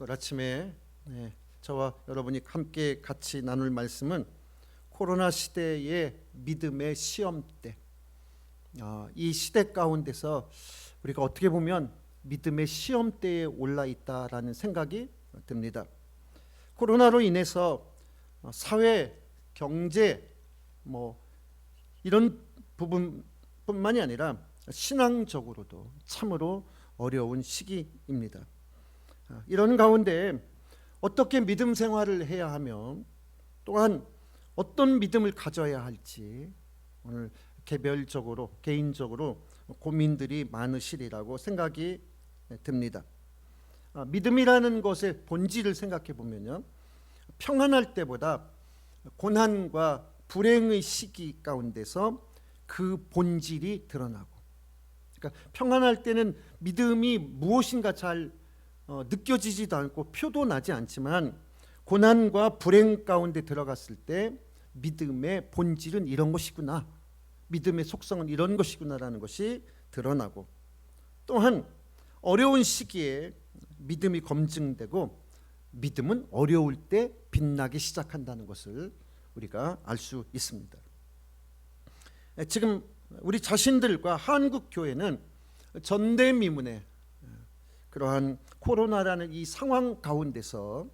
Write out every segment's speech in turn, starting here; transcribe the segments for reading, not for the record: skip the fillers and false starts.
오늘 아침에 저와 여러분이 함께 같이 나눌 말씀은 코로나 시대의 믿음의 시험대, 이 시대 가운데서 우리가 어떻게 보면 믿음의 시험대에 올라 있다라는 생각이 듭니다. 코로나로 인해서 사회, 경제 이런 부분뿐만이 아니라 신앙적으로도 참으로 어려운 시기입니다. 이런 가운데 어떻게 믿음 생활을 해야 하며 또한 어떤 믿음을 가져야 할지 오늘 개인적으로 고민들이 많으시리라고 생각이 듭니다. 믿음이라는 것의 본질을 생각해 보면요, 평안할 때보다 고난과 불행의 시기 가운데서 그 본질이 드러나고, 그러니까 평안할 때는 믿음이 무엇인가 잘 느껴지지도 않고 표도 나지 않지만 고난과 불행 가운데 들어갔을 때 믿음의 본질은 이런 것이구나, 믿음의 속성은 이런 것이구나라는 것이 드러나고, 또한 어려운 시기에 믿음이 검증되고 믿음은 어려울 때 빛나기 시작한다는 것을 우리가 알 수 있습니다. 지금 우리 자신들과 한국 교회는 전대미문의 그러한 코로나라는 이 상황 가운데서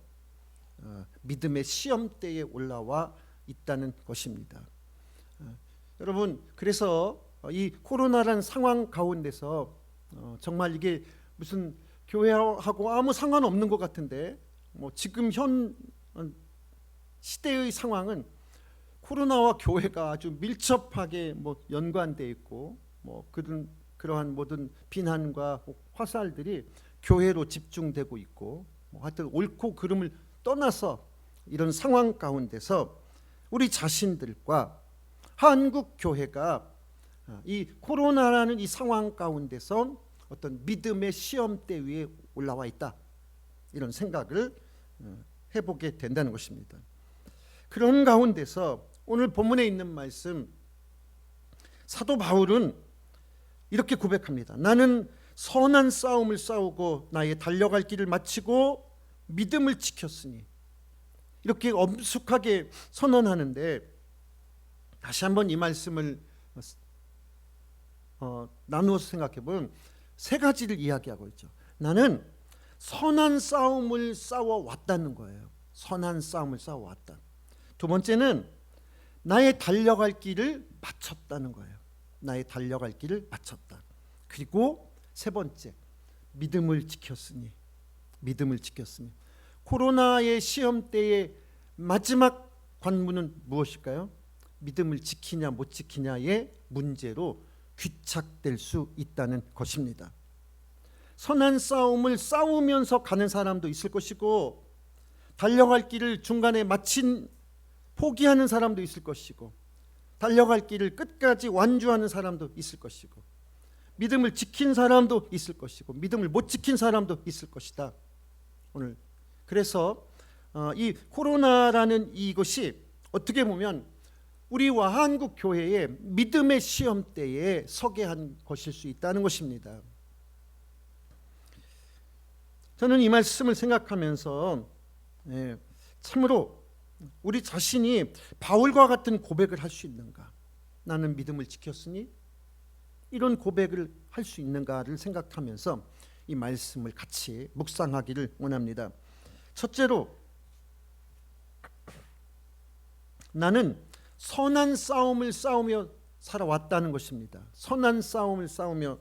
믿음의 시험대에 올라와 있다는 것입니다. 여러분, 그래서 이 코로나라는 상황 가운데서 정말 이게 무슨 교회하고 아무 상관없는 것 같은데 지금 현 시대의 상황은 코로나와 교회가 아주 밀접하게 연관되어 있고 그러한 모든 비난과 화살들이 교회로 집중되고 있고, 하여튼 옳고 그름을 떠나서 이런 상황 가운데서 우리 자신들과 한국 교회가 이 코로나라는 이 상황 가운데서 어떤 믿음의 시험대 위에 올라와 있다, 이런 생각을 해보게 된다는 것입니다. 그런 가운데서 오늘 본문에 있는 말씀, 사도 바울은 이렇게 고백합니다. 나는 선한 싸움을 싸우고 나의 달려갈 길을 마치고 믿음을 지켰으니, 이렇게 엄숙하게 선언하는데, 다시 한번 이 말씀을 나누어서 생각해 보면 세 가지를 이야기하고 있죠. 나는 선한 싸움을 싸워왔다는 거예요. 선한 싸움을 싸워왔다. 두 번째는 나의 달려갈 길을 마쳤다는 거예요. 나의 달려갈 길을 마쳤다. 그리고 세 번째, 믿음을 지켰으니. 코로나의 시험대의 마지막 관문은 무엇일까요? 믿음을 지키냐 못 지키냐의 문제로 귀착될 수 있다는 것입니다. 선한 싸움을 싸우면서 가는 사람도 있을 것이고, 달려갈 길을 중간에 포기하는 사람도 있을 것이고, 달려갈 길을 끝까지 완주하는 사람도 있을 것이고, 믿음을 지킨 사람도 있을 것이고, 믿음을 못 지킨 사람도 있을 것이다. 오늘 그래서 이 코로나라는 이것이 어떻게 보면 우리와 한국 교회의 믿음의 시험대에 서게 한 것일 수 있다는 것입니다. 저는 이 말씀을 생각하면서 참으로 우리 자신이 바울과 같은 고백을 할 수 있는가, 나는 믿음을 지켰으니, 이런 고백을 할 수 있는가를 생각하면서 이 말씀을 같이 묵상하기를 원합니다. 첫째로, 나는 선한 싸움을 싸우며 살아왔다는 것입니다. 선한 싸움을 싸우며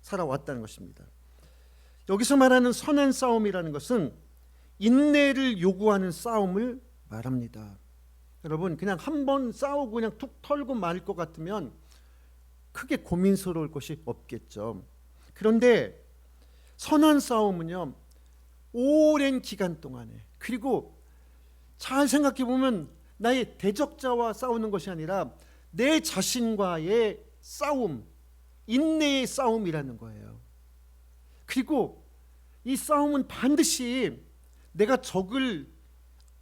살아왔다는 것입니다. 여기서 말하는 선한 싸움이라는 것은 인내를 요구하는 싸움을 말합니다. 여러분, 그냥 한 번 싸우고 그냥 툭 털고 말 것 같으면 크게 고민스러울 것이 없겠죠. 그런데 선한 싸움은요, 오랜 기간 동안에, 그리고 잘 생각해 보면 나의 대적자와 싸우는 것이 아니라 내 자신과의 싸움, 인내의 싸움이라는 거예요. 그리고 이 싸움은 반드시 내가 적을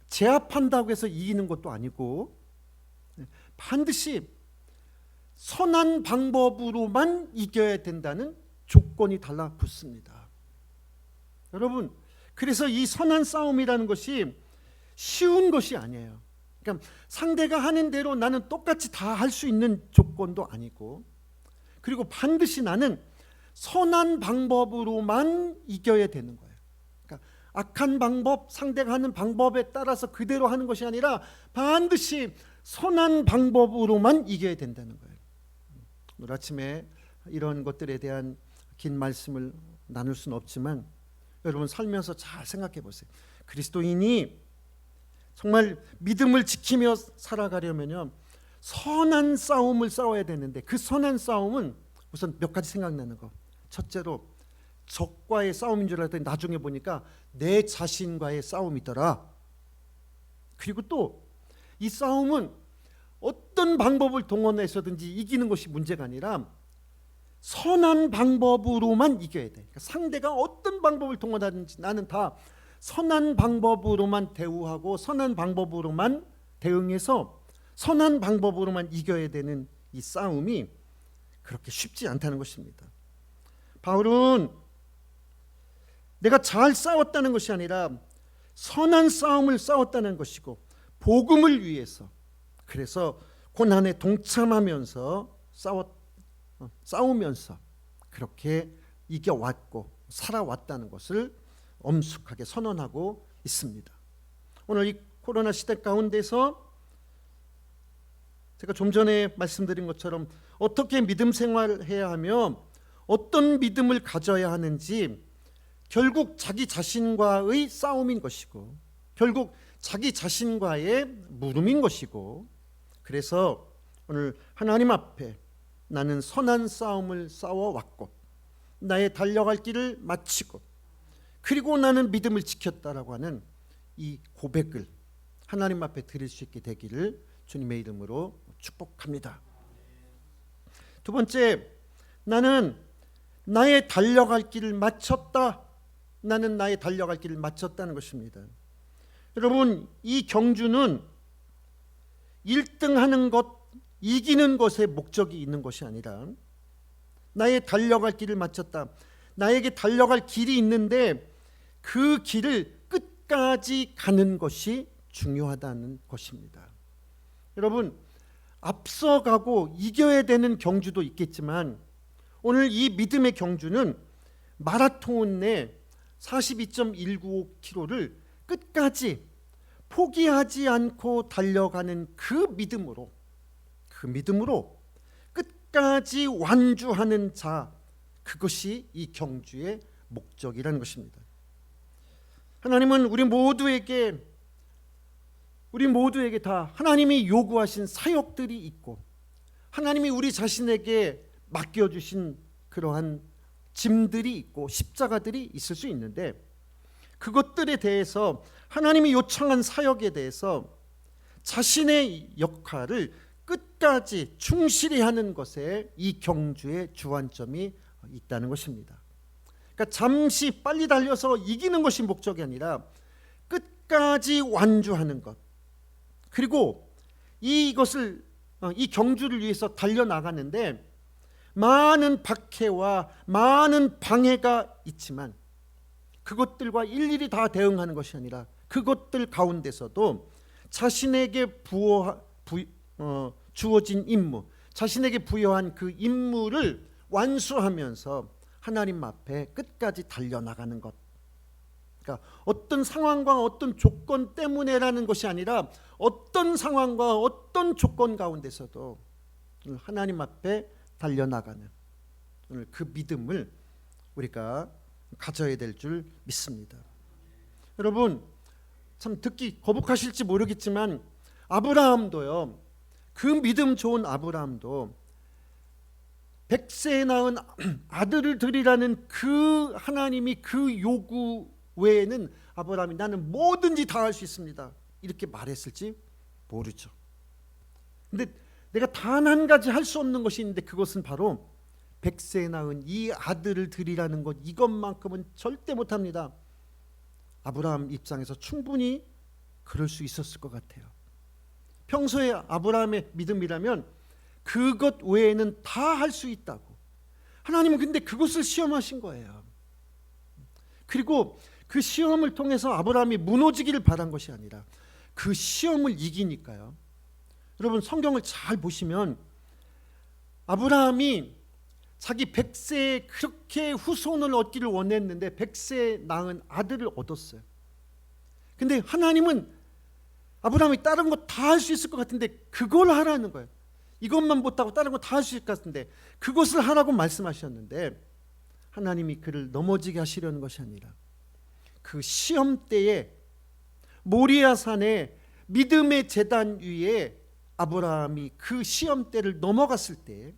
제압한다고 해서 이기는 것도 아니고, 반드시 선한 방법으로만 이겨야 된다는 조건이 달라붙습니다. 여러분, 그래서 이 선한 싸움이라는 것이 쉬운 것이 아니에요. 그러니까 상대가 하는 대로 나는 똑같이 다 할 수 있는 조건도 아니고, 그리고 반드시 나는 선한 방법으로만 이겨야 되는 거예요. 그러니까 악한 방법, 상대가 하는 방법에 따라서 그대로 하는 것이 아니라 반드시 선한 방법으로만 이겨야 된다는 거예요. 오늘 아침에 이런 것들에 대한 긴 말씀을 나눌 수는 없지만 여러분 살면서 잘 생각해 보세요. 그리스도인이 정말 믿음을 지키며 살아가려면요, 선한 싸움을 싸워야 되는데, 그 선한 싸움은 우선 몇 가지 생각나는 거. 첫째로 적과의 싸움인 줄 알았더니 나중에 보니까 내 자신과의 싸움이더라. 그리고 또 이 싸움은 어떤 방법을 동원해서든지 이기는 것이 문제가 아니라 선한 방법으로만 이겨야 돼. 그러니까 상대가 어떤 방법을 동원하든지 나는 다 선한 방법으로만 대우하고 선한 방법으로만 대응해서 선한 방법으로만 이겨야 되는 이 싸움이 그렇게 쉽지 않다는 것입니다. 바울은 내가 잘 싸웠다는 것이 아니라 선한 싸움을 싸웠다는 것이고, 복음을 위해서, 그래서 고난에 동참하면서 싸우면서 그렇게 이겨왔고 살아왔다는 것을 엄숙하게 선언하고 있습니다. 오늘 이 코로나 시대 가운데서 제가 좀 전에 말씀드린 것처럼 어떻게 믿음 생활해야 하며 어떤 믿음을 가져야 하는지 결국 자기 자신과의 싸움인 것이고, 결국 자기 자신과의 물음인 것이고, 그래서 오늘 하나님 앞에 나는 선한 싸움을 싸워왔고 나의 달려갈 길을 마치고 그리고 나는 믿음을 지켰다라고 하는 이 고백을 하나님 앞에 드릴 수 있게 되기를 주님의 이름으로 축복합니다. 두 번째, 나는 나의 달려갈 길을 마쳤다. 나는 나의 달려갈 길을 마쳤다는 것입니다. 여러분, 이 경주는 1등 하는 것, 이기는 것에 목적이 있는 것이 아니라 나의 달려갈 길을 마쳤다. 나에게 달려갈 길이 있는데 그 길을 끝까지 가는 것이 중요하다는 것입니다. 여러분, 앞서가고 이겨야 되는 경주도 있겠지만 오늘 이 믿음의 경주는 마라톤 내 42.195km를 끝까지 포기하지 않고 달려가는 그 믿음으로 끝까지 완주하는 자, 그것이 이 경주의 목적이라는 것입니다. 하나님은 우리 모두에게 다 하나님이 요구하신 사역들이 있고 하나님이 우리 자신에게 맡겨주신 그러한 짐들이 있고 십자가들이 있을 수 있는데, 그것들에 대해서 하나님이 요청한 사역에 대해서 자신의 역할을 끝까지 충실히 하는 것에 이 경주의 주안점이 있다는 것입니다. 그러니까 잠시 빨리 달려서 이기는 것이 목적이 아니라 끝까지 완주하는 것, 그리고 이 경주를 위해서 달려나가는데 많은 박해와 많은 방해가 있지만 그것들과 일일이 다 대응하는 것이 아니라 그것들 가운데서도 자신에게 주어진 임무, 자신에게 부여한 그 임무를 완수하면서 하나님 앞에 끝까지 달려나가는 것. 그러니까 어떤 상황과 어떤 조건 때문에라는 것이 아니라 어떤 상황과 어떤 조건 가운데서도 하나님 앞에 달려나가는 오늘 그 믿음을 우리가 가져야 될 줄 믿습니다. 여러분, 참 듣기 거북하실지 모르겠지만 아브라함도요, 그 믿음 좋은 아브라함도 100세에 낳은 아들을 드리라는 그 하나님이 그 요구 외에는 아브라함이 나는 뭐든지 다 할 수 있습니다 이렇게 말했을지 모르죠. 근데 내가 단 한 가지 할 수 없는 것이 있는데 그것은 바로 100세에 낳은 이 아들을 드리라는 것, 이것만큼은 절대 못합니다. 아브라함 입장에서 충분히 그럴 수 있었을 것 같아요. 평소에 아브라함의 믿음이라면 그것 외에는 다 할 수 있다고. 하나님은 근데 그것을 시험하신 거예요. 그리고 그 시험을 통해서 아브라함이 무너지기를 바란 것이 아니라 그 시험을 이기니까요. 여러분 성경을 잘 보시면 아브라함이 자기 100세에 그렇게 후손을 얻기를 원했는데 100세에 낳은 아들을 얻었어요. 근데 하나님은 아브라함이 다른 거 다 할 수 있을 것 같은데 그걸 하라는 거예요. 이것만 못하고 다른 거 다 할 수 있을 것 같은데 그것을 하라고 말씀하셨는데 하나님이 그를 넘어지게 하시려는 것이 아니라 그 시험 때에 모리아 산에 믿음의 제단 위에 아브라함이 그 시험 때를 넘어갔을 때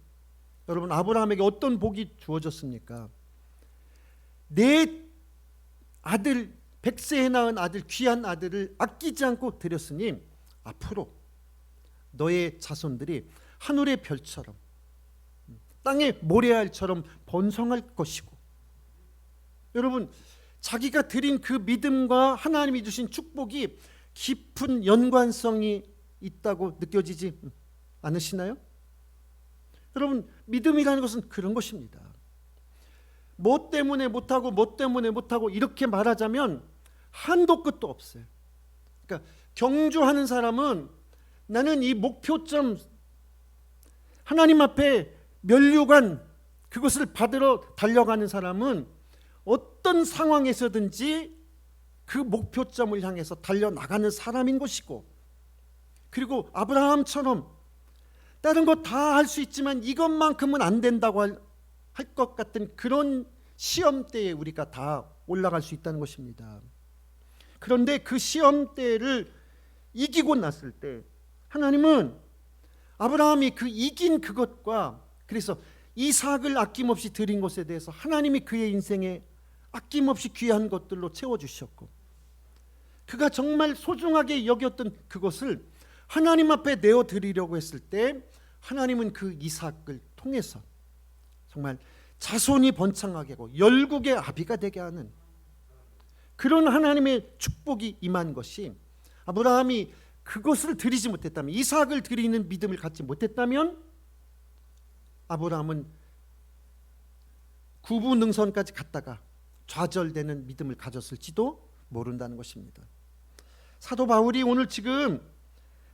여러분 아브라함에게 어떤 복이 주어졌습니까? 내 아들 100세에 낳은 아들 귀한 아들을 아끼지 않고 드렸으니 앞으로 너의 자손들이 하늘의 별처럼 땅의 모래알처럼 번성할 것이고 여러분 자기가 드린 그 믿음과 하나님이 주신 축복이 깊은 연관성이 있다고 느껴지지 않으시나요? 여러분 믿음이라는 것은 그런 것입니다. 뭐 때문에 못하고 뭐 때문에 못하고 이렇게 말하자면 한도 끝도 없어요. 그러니까 경주하는 사람은 나는 이 목표점 하나님 앞에 면류관 그것을 받으러 달려가는 사람은 어떤 상황에서든지 그 목표점을 향해서 달려나가는 사람인 것이고 그리고 아브라함처럼 다른 거 다 할 수 있지만 이것만큼은 안 된다고 할 것 같은 그런 시험대에 우리가 다 올라갈 수 있다는 것입니다. 그런데 그 시험대를 이기고 났을 때 하나님은 아브라함이 그 이긴 그것과 그래서 이삭을 아낌없이 드린 것에 대해서 하나님이 그의 인생에 아낌없이 귀한 것들로 채워주셨고 그가 정말 소중하게 여겼던 그것을 하나님 앞에 내어드리려고 했을 때 하나님은 그 이삭을 통해서 정말 자손이 번창하게 하고 열국의 아비가 되게 하는 그런 하나님의 축복이 임한 것이 아브라함이 그것을 드리지 못했다면 이삭을 드리는 믿음을 갖지 못했다면 아브라함은 구부능선까지 갔다가 좌절되는 믿음을 가졌을지도 모른다는 것입니다. 사도 바울이 오늘 지금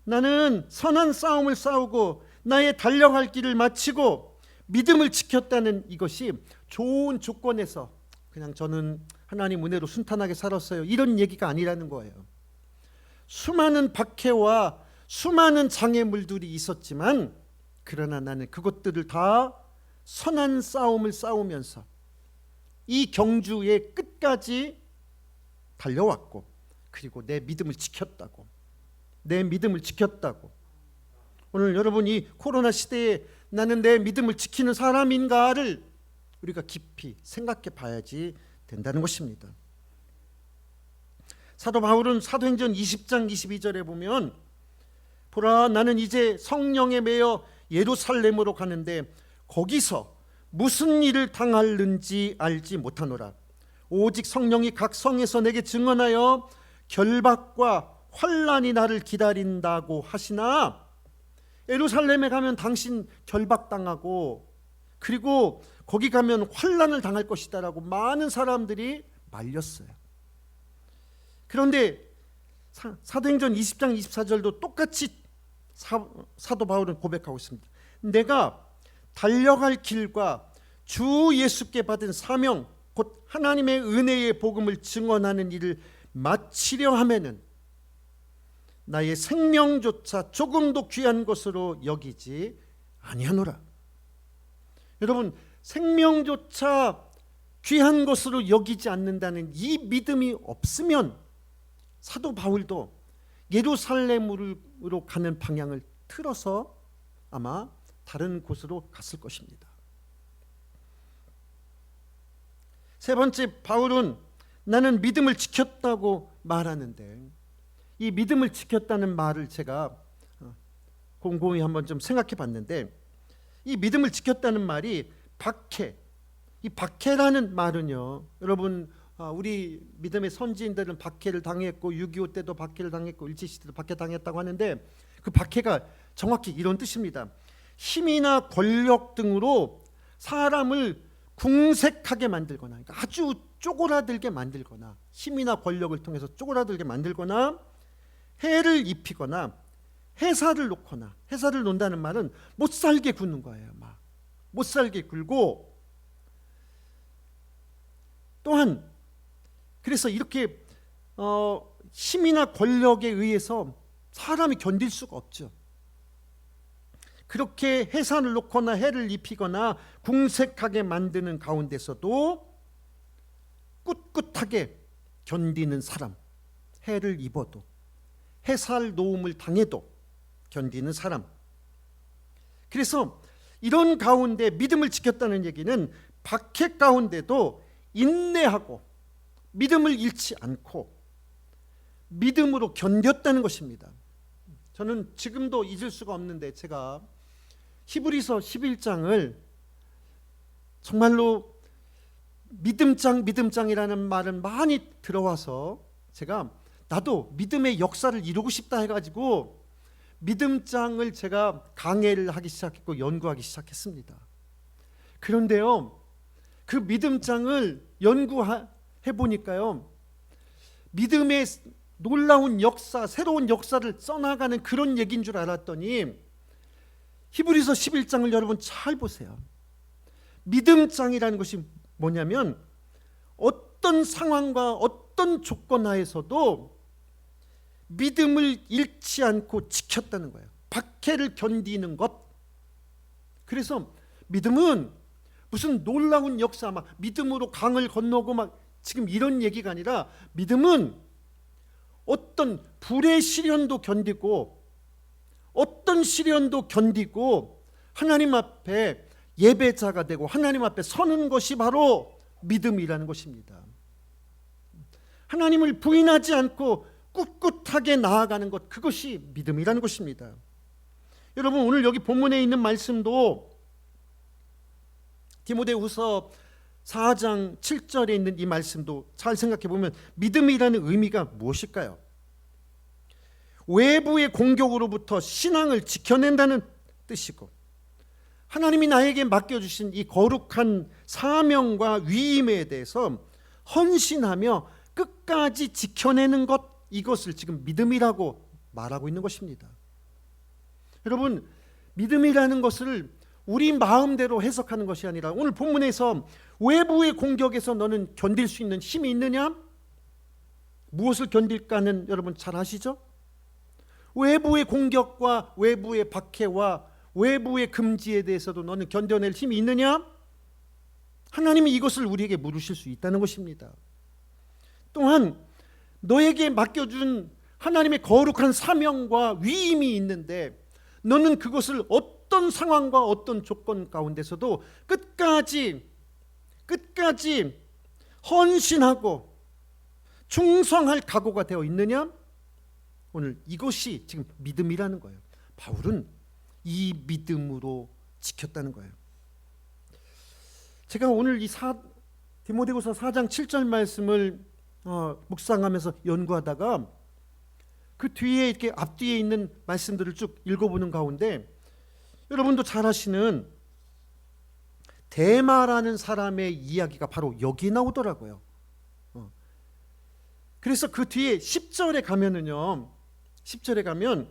나는 선한 싸움을 싸우고 나의 달려갈 길을 마치고 믿음을 지켰다는 이것이 좋은 조건에서 그냥 저는 하나님 은혜로 순탄하게 살았어요 이런 얘기가 아니라는 거예요. 수많은 박해와 수많은 장애물들이 있었지만 그러나 나는 그것들을 다 선한 싸움을 싸우면서 이 경주의 끝까지 달려왔고 그리고 내 믿음을 지켰다고 오늘 여러분 이 코로나 시대에 나는 내 믿음을 지키는 사람인가를 우리가 깊이 생각해 봐야지 된다는 것입니다. 사도 바울은 사도행전 20장 22절에 보면 보라 나는 이제 성령에 매여 예루살렘으로 가는데 거기서 무슨 일을 당할는지 알지 못하노라. 오직 성령이 각 성에서 내게 증언하여 결박과 환난이 나를 기다린다고 하시나 예루살렘에 가면 당신 결박당하고 그리고 거기 가면 환난을 당할 것이다라고 많은 사람들이 말렸어요. 그런데 사도행전 20장 24절도 똑같이 사도 바울은 고백하고 있습니다. 내가 달려갈 길과 주 예수께 받은 사명 곧 하나님의 은혜의 복음을 증언하는 일을 마치려 하면은 나의 생명조차 조금도 귀한 것으로 여기지 아니하노라. 여러분 생명조차 귀한 것으로 여기지 않는다는 이 믿음이 없으면 사도 바울도 예루살렘으로 가는 방향을 틀어서 아마 다른 곳으로 갔을 것입니다. 세 번째 바울은 나는 믿음을 지켰다고 말하는데 이 믿음을 지켰다는 말을 제가 곰곰이 한번 좀 생각해 봤는데 이 믿음을 지켰다는 말이 박해, 이 박해라는 말은요 여러분 우리 믿음의 선지인들은 박해를 당했고 6.25 때도 박해를 당했고 일제시대도 박해당했다고 하는데 그 박해가 정확히 이런 뜻입니다. 힘이나 권력 등으로 사람을 궁색하게 만들거나, 그러니까 아주 쪼그라들게 만들거나, 힘이나 권력을 통해서 쪼그라들게 만들거나, 해를 입히거나, 해사를 놓거나. 해사를 놓는다는 말은 못살게 굴는 거예요. 막 못살게 굴고, 또한 그래서 이렇게 힘이나 권력에 의해서 사람이 견딜 수가 없죠. 그렇게 해산을 놓거나 해를 입히거나 궁색하게 만드는 가운데서도 꿋꿋하게 견디는 사람, 해를 입어도 해살 놓음을 당해도 견디는 사람. 그래서 이런 가운데 믿음을 지켰다는 얘기는 박해 가운데도 인내하고 믿음을 잃지 않고 믿음으로 견뎠다는 것입니다. 저는 지금도 잊을 수가 없는데, 제가 히브리서 11장을 정말로 믿음장이라는 말은 많이 들어와서 제가 나도 믿음의 역사를 이루고 싶다 해가지고 믿음장을 제가 강해를 하기 시작했고 연구하기 시작했습니다. 그런데요, 그 믿음장을 연구해 보니까요, 믿음의 놀라운 역사, 새로운 역사를 써나가는 그런 얘기인 줄 알았더니, 히브리서 11장을 여러분 잘 보세요. 믿음장이라는 것이 뭐냐면 어떤 상황과 어떤 조건 하에서도 믿음을 잃지 않고 지켰다는 거예요. 박해를 견디는 것. 그래서 믿음은 무슨 놀라운 역사, 막 믿음으로 강을 건너고 막 지금 이런 얘기가 아니라, 믿음은 어떤 불의 시련도 견디고 어떤 시련도 견디고 하나님 앞에 예배자가 되고 하나님 앞에 서는 것이 바로 믿음이라는 것입니다. 하나님을 부인하지 않고 꿋꿋하게 나아가는 것, 그것이 믿음이라는 것입니다. 여러분, 오늘 여기 본문에 있는 말씀도 디모데후서 4장 7절에 있는 이 말씀도 잘 생각해 보면 믿음이라는 의미가 무엇일까요? 외부의 공격으로부터 신앙을 지켜낸다는 뜻이고, 하나님이 나에게 맡겨주신 이 거룩한 사명과 위임에 대해서 헌신하며 끝까지 지켜내는 것, 이것을 지금 믿음이라고 말하고 있는 것입니다. 여러분, 믿음이라는 것을 우리 마음대로 해석하는 것이 아니라, 오늘 본문에서 외부의 공격에서 너는 견딜 수 있는 힘이 있느냐? 무엇을 견딜까는 여러분 잘 아시죠? 외부의 공격과 외부의 박해와 외부의 금지에 대해서도 너는 견뎌낼 힘이 있느냐? 하나님이 이것을 우리에게 물으실 수 있다는 것입니다. 또한 너에게 맡겨준 하나님의 거룩한 사명과 위임이 있는데, 너는 그것을 어떤 상황과 어떤 조건 가운데서도 끝까지 헌신하고 충성할 각오가 되어 있느냐? 오늘 이것이 지금 믿음이라는 거예요. 바울은 이 믿음으로 지켰다는 거예요. 제가 오늘 이 디모데후서 4장 7절 말씀을 묵상하면서 연구하다가 그 뒤에 이렇게 앞뒤에 있는 말씀들을 쭉 읽어보는 가운데, 여러분도 잘 아시는 데마라는 사람의 이야기가 바로 여기 나오더라고요. 그래서 그 뒤에 10절에 가면은요, 10절에 가면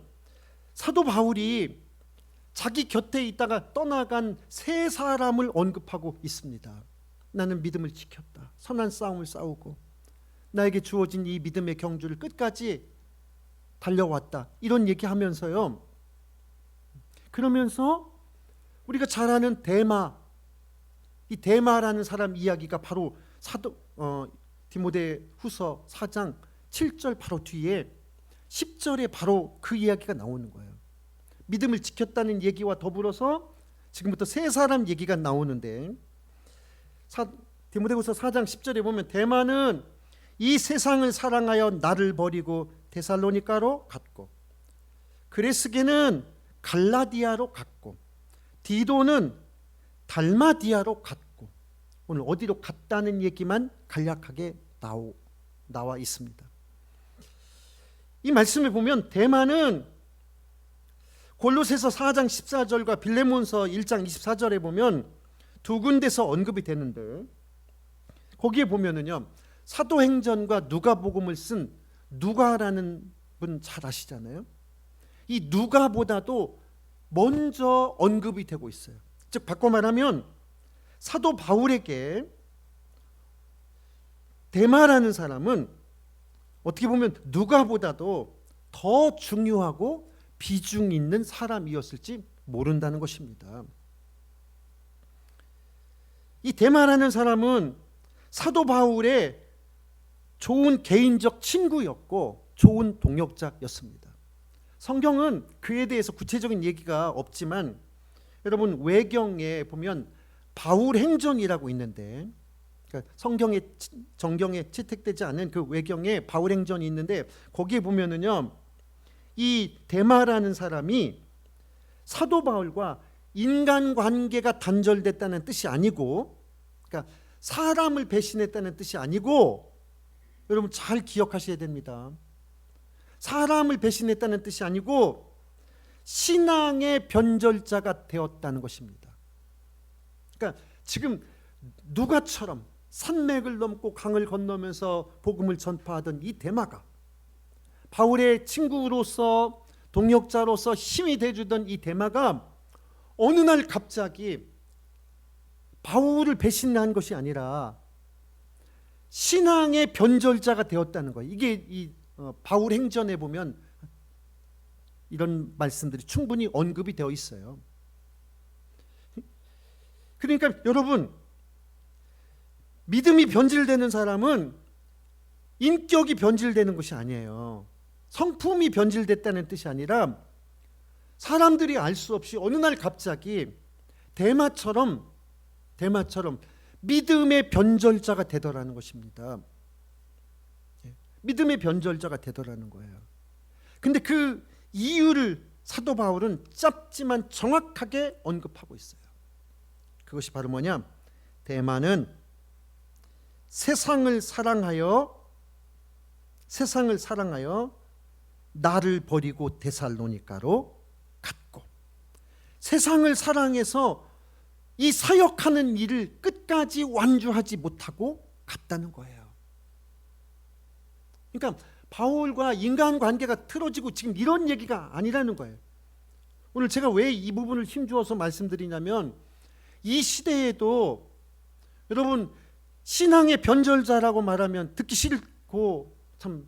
사도 바울이 자기 곁에 있다가 떠나간 세 사람을 언급하고 있습니다. 나는 믿음을 지켰다. 선한 싸움을 싸우고 나에게 주어진 이 믿음의 경주를 끝까지 달려왔다. 이런 얘기하면서요, 그러면서 우리가 잘 아는 데마, 이 데마라는 사람 이야기가 바로 디모데후서 4장 7절 바로 뒤에 10절에 바로 그 이야기가 나오는 거예요. 믿음을 지켰다는 얘기와 더불어서 지금부터 세 사람 얘기가 나오는데, 디모데후서 4장 10절에 보면 데마는 이 세상을 사랑하여 나를 버리고 데살로니가로 갔고, 그레스게는 갈라디아로 갔고, 디도는 달마디아로 갔고, 오늘 어디로 갔다는 얘기만 간략하게 나와 있습니다. 이 말씀을 보면 데마는 골로새서 4장 14절과 빌레몬서 1장 24절에 보면 두 군데서 언급이 되는데 거기에 보면은요 사도행전과 누가복음을 쓴 누가라는 분 잘 아시잖아요. 이 누가보다도 먼저 언급이 되고 있어요. 즉 바꿔 말하면 사도 바울에게 데마라는 사람은 어떻게 보면 누가보다도 더 중요하고 비중 있는 사람이었을지 모른다는 것입니다. 이 데마라는 사람은 사도 바울의 좋은 개인적 친구였고 좋은 동역자였습니다. 성경은 그에 대해서 구체적인 얘기가 없지만 여러분 외경에 보면 바울 행전이라고 있는데 그러니까 정경에 채택되지 않은 그 외경에 바울 행전이 있는데 거기에 보면은요 이 데마라는 사람이 사도 바울과 인간관계가 단절됐다는 뜻이 아니고 그러니까 사람을 배신했다는 뜻이 아니고 여러분 잘 기억하셔야 됩니다. 사람을 배신했다는 뜻이 아니고 신앙의 변절자가 되었다는 것입니다. 그러니까 지금 누가처럼 산맥을 넘고 강을 건너면서 복음을 전파하던 이 데마가 바울의 친구로서 동역자로서 힘이 돼주던 이 데마가 어느 날 갑자기 바울을 배신한 것이 아니라 신앙의 변절자가 되었다는 거예요. 이게 이 바울 행전에 보면 이런 말씀들이 충분히 언급이 되어 있어요. 그러니까 여러분 믿음이 변질되는 사람은 인격이 변질되는 것이 아니에요. 성품이 변질됐다는 뜻이 아니라 사람들이 알 수 없이 어느 날 갑자기 데마처럼 믿음의 변절자가 되더라는 것입니다. 믿음의 변절자가 되더라는 거예요. 근데 그 이유를 사도 바울은 짧지만 정확하게 언급하고 있어요. 그것이 바로 뭐냐? 데마는 세상을 사랑하여 나를 버리고 데살로니가로 갔고 세상을 사랑해서 이 사역하는 일을 끝까지 완주하지 못하고 갔다는 거예요. 그러니까 바울과 인간관계가 틀어지고 지금 이런 얘기가 아니라는 거예요. 오늘 제가 왜 이 부분을 힘주어서 말씀드리냐면 이 시대에도 여러분 신앙의 변절자라고 말하면 듣기 싫고 참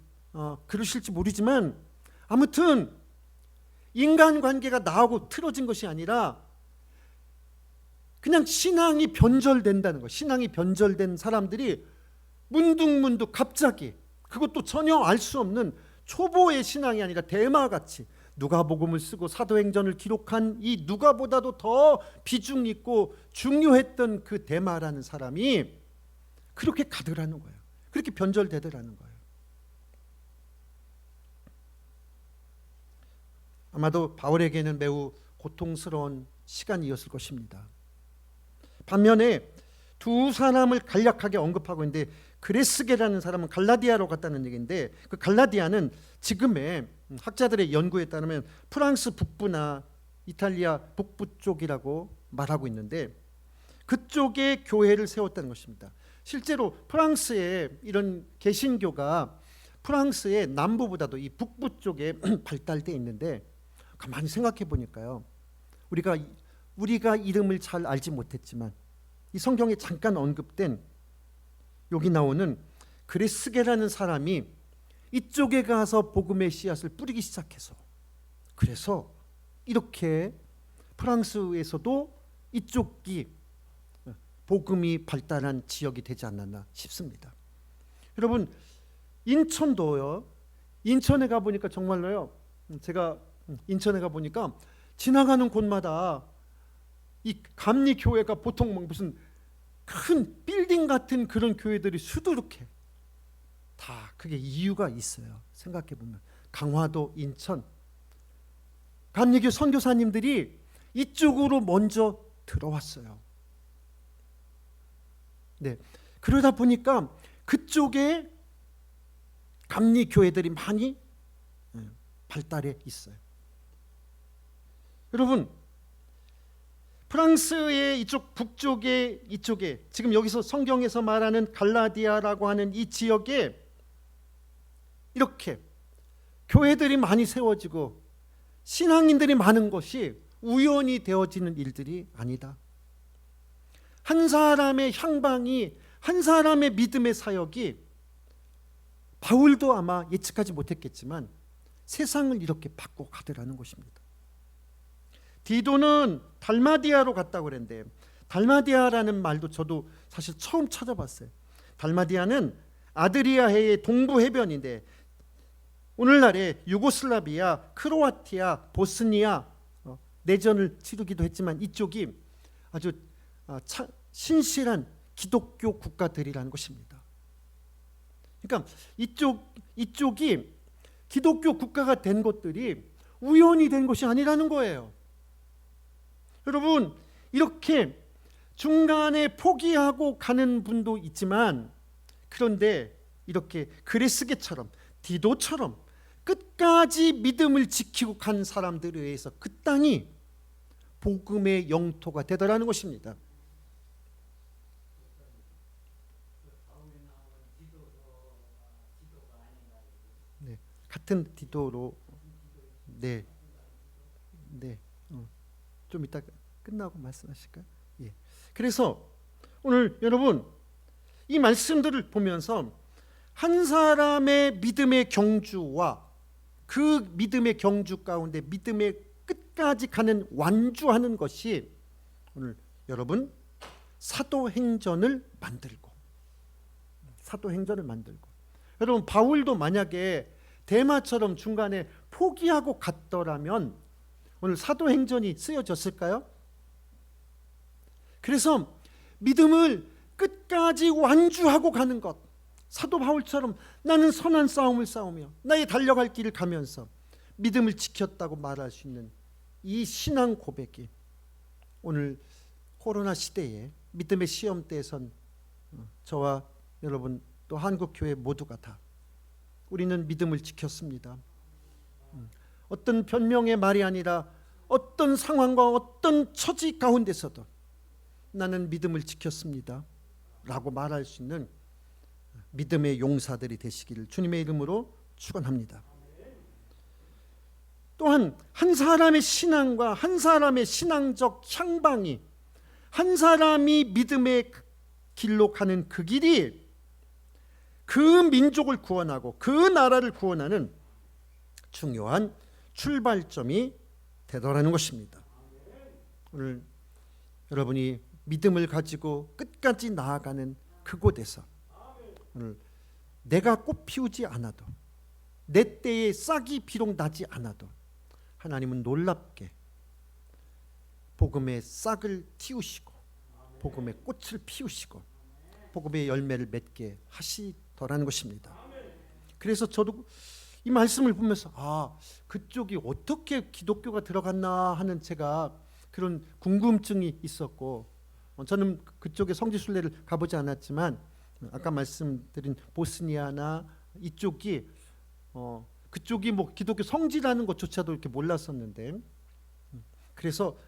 그러실지 모르지만 아무튼 인간관계가 나하고 틀어진 것이 아니라 그냥 신앙이 변절된다는 거예요. 신앙이 변절된 사람들이 문득문득 갑자기 그것도 전혀 알 수 없는 초보의 신앙이 아니라 데마같이 누가복음을 쓰고 사도행전을 기록한 이 누가보다도 더 비중 있고 중요했던 그 데마라는 사람이 그렇게 가더라는 거예요. 그렇게 변절되더라는 거예요. 아마도 바울에게는 매우 고통스러운 시간이었을 것입니다. 반면에 두 사람을 간략하게 언급하고 있는데 그레스게라는 사람은 갈라디아로 갔다는 얘기인데 그 갈라디아는 지금의 학자들의 연구에 따르면 프랑스 북부나 이탈리아 북부 쪽이라고 말하고 있는데 그쪽에 교회를 세웠다는 것입니다. 실제로 프랑스의 이런 개신교가 프랑스의 남부보다도 이 북부 쪽에 발달되어 있는데 가만히 생각해 보니까요. 우리가 이름을 잘 알지 못했지만 이 성경에 잠깐 언급된 여기 나오는 그레스게라는 사람이 이쪽에 가서 복음의 씨앗을 뿌리기 시작해서 그래서 이렇게 프랑스에서도 이쪽이 복음이 발달한 지역이 되지 않았나 싶습니다. 여러분 인천도요. 인천에 가보니까 정말로요. 제가 인천에 가보니까 지나가는 곳마다 이 감리교회가 보통 무슨 큰 빌딩 같은 그런 교회들이 수두룩해. 다 그게 이유가 있어요. 생각해 보면 강화도, 인천 감리교 선교사님들이 이쪽으로 먼저 들어왔어요. 네, 그러다 보니까 그쪽에 감리교회들이 많이 발달해 있어요. 여러분 프랑스의 이쪽 북쪽에 이쪽에 지금 여기서 성경에서 말하는 갈라디아라고 하는 이 지역에 이렇게 교회들이 많이 세워지고 신앙인들이 많은 것이 우연히 되어지는 일들이 아니다. 한 사람의 향방이, 한 사람의 믿음의 사역이 바울도 아마 예측하지 못했겠지만 세상을 이렇게 바꿔 가더라는 것입니다. 디도는 달마디아로 갔다고 그랬는데, 달마디아라는 말도 저도 사실 처음 찾아봤어요. 달마디아는 아드리아해의 동부 해변인데 오늘날의 유고슬라비아, 크로아티아, 보스니아 내전을 치르기도 했지만 이쪽이 아주 신실한 기독교 국가들이라는 것입니다. 그러니까 이쪽이 기독교 국가가 된 것들이 우연히 된 것이 아니라는 거예요. 여러분, 이렇게 중간에 포기하고 가는 분도 있지만, 그런데 이렇게 그레스게처럼 디도처럼 끝까지 믿음을 지키고 간 사람들에 의해서 그 땅이 복음의 영토가 되더라는 것입니다. 네, 같은 디도로. 네, 네. 좀 이따 끝나고 말씀하실까요? 예. 그래서 오늘 여러분 이 말씀들을 보면서 한 사람의 믿음의 경주와 그 믿음의 경주 가운데 믿음의 끝까지 가는 완주하는 것이 오늘 여러분 사도행전을 만들고, 여러분 바울도 만약에 데마처럼 중간에 포기하고 갔더라면 오늘 사도행전이 쓰여졌을까요? 그래서 믿음을 끝까지 완주하고 가는 것, 사도 바울처럼 나는 선한 싸움을 싸우며 나의 달려갈 길을 가면서 믿음을 지켰다고 말할 수 있는 이 신앙 고백이 오늘 코로나 시대에 믿음의 시험대에 선 저와 여러분 또 한국교회 모두가 다 우리는 믿음을 지켰습니다. 어떤 변명의 말이 아니라 어떤 상황과 어떤 처지 가운데서도 나는 믿음을 지켰습니다 라고 말할 수 있는 믿음의 용사들이 되시기를 주님의 이름으로 축원합니다. 또한 한 사람의 신앙과 한 사람의 신앙적 향방이, 한 사람이 믿음의 길로 가는 그 길이 그 민족을 구원하고 그 나라를 구원하는 중요한 출발점이 되더라는 것입니다. 오늘 여러분이 믿음을 가지고 끝까지 나아가는 그곳에서 오늘 내가 꽃 피우지 않아도, 내 때에 싹이 비록 나지 않아도 하나님은 놀랍게 복음의 싹을 틔우시고 복음의 꽃을 피우시고 복음의 열매를 맺게 하시더라는 것입니다. 그래서 저도 이 말씀을 보면서 그쪽이 어떻게 기독교가 들어갔나 하는 제가 그런 궁금증이 있었고, 저는 그쪽에 성지순례를 가보지 않았지만 아까 말씀드린 보스니아나 이쪽이 그쪽이 뭐 기독교 성지라는 것조차도 이렇게 몰랐었는데, 그래서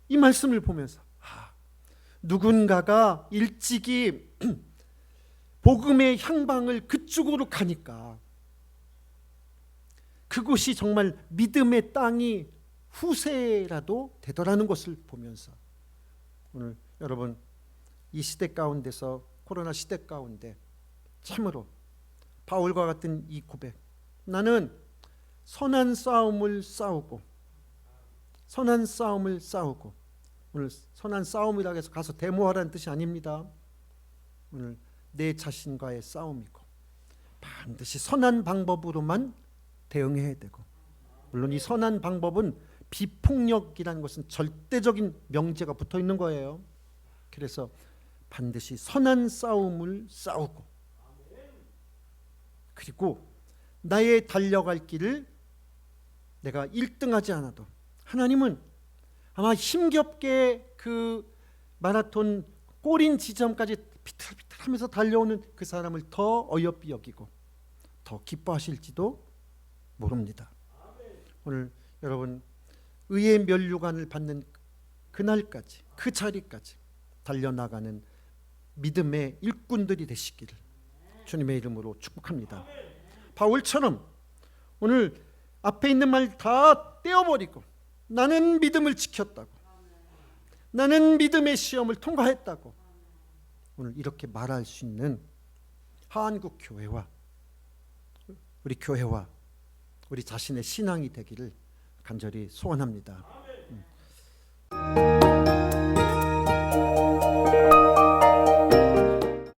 이 말씀을 보면서 누군가가 일찍이 복음의 향방을 그쪽으로 가니까 그곳이 정말 믿음의 땅이 후세라도 되더라는 것을 보면서 오늘 여러분 이 시대 가운데서, 코로나 시대 가운데 참으로 바울과 같은 이 고백, 나는 선한 싸움을 싸우고, 오늘 선한 싸움이라고 해서 가서 데모하라는 뜻이 아닙니다. 오늘 내 자신과의 싸움이고 반드시 선한 방법으로만 대응해야 되고, 물론 이 선한 방법은 비폭력이라는 것은 절대적인 명제가 붙어 있는 거예요. 그래서 반드시 선한 싸움을 싸우고, 그리고 나의 달려갈 길을 내가 1등하지 않아도 하나님은 아마 힘겹게 그 마라톤 골인 지점까지 비틀비틀하면서 달려오는 그 사람을 더 어여삐 여기고 더 기뻐하실지도 모릅니다. 오늘 여러분 의의 면류관을 받는 그날까지, 그 자리까지 달려나가는 믿음의 일꾼들이 되시기를 주님의 이름으로 축복합니다. 바울처럼 오늘 앞에 있는 말 다 떼어버리고 나는 믿음을 지켰다고, 나는 믿음의 시험을 통과했다고 오늘 이렇게 말할 수 있는 한국 교회와 우리 교회와 우리 자신의 신앙이 되기를 간절히 소원합니다.